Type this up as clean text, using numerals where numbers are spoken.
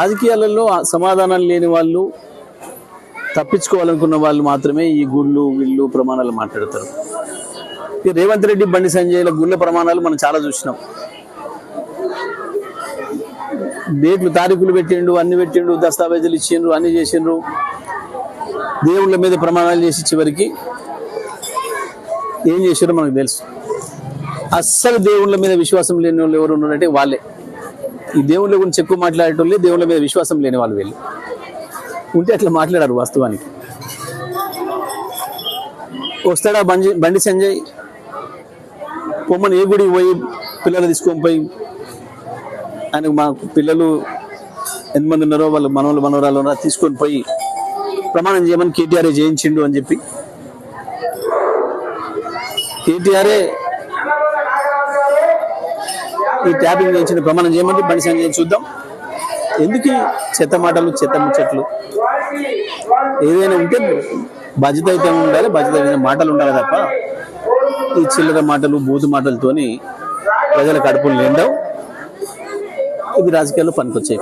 రాజకీయాలలో సమాధానం లేని వాళ్ళు, తప్పించుకోవాలనుకున్న వాళ్ళు మాత్రమే ఈ గుళ్ళు వీళ్ళు ప్రమాణాలు మాట్లాడతారు. ఈ రేవంత్ రెడ్డి, బండి సంజయ్ల గుళ్ళ ప్రమాణాలు మనం చాలా చూసినాం. డేట్లు తారీఖులు పెట్టిండు, అన్ని పెట్టిండు, దస్తావేజులు ఇచ్చిండ్రు, అన్ని చేసిండ్రు, దేవుళ్ళ మీద ప్రమాణాలు చేసి చివరికి ఏం చేసారో మనకు తెలుసు. అస్సలు దేవుళ్ళ మీద విశ్వాసం లేని వాళ్ళు ఎవరు ఉన్నారంటే వాళ్ళే. ఈ దేవుళ్ళ గురించి ఎక్కువ మాట్లాడేటోళ్ళే దేవుళ్ళ మీద విశ్వాసం లేని వాళ్ళు. వీళ్ళు ఉంటే అట్లా మాట్లాడారు. వాస్తవానికి వస్తాడా బండి సంజయ్, పొమ్మని ఏ గుడికి పోయి పిల్లలు తీసుకొని పోయి, ఆయనకు మా పిల్లలు ఎంతమంది ఉన్నారో వాళ్ళు మనవలు మనవరాలు ఉన్నారో తీసుకొని పోయి ప్రమాణం చేయమని కేటీఆర్ చేయించిండు అని చెప్పి, కేటీఆరే ఈ ట్యాపింగ్ చేయించిన ప్రమాణం చేయమంటే బండి సంజయ్ చూద్దాం. ఎందుకు చెత్త మాటలు, చెత్త ముచ్చట్లు? ఏదైనా ఉంటే బాధ్యత అయితే ఉండాలి, బాధ్యత మాటలు ఉండాలి తప్ప ఈ చిల్లర మాటలు, బూతు మాటలతోని ప్రజల కడుపులు నిండవు. ఇది రాజకీయాల్లో పనికొచ్చాయి.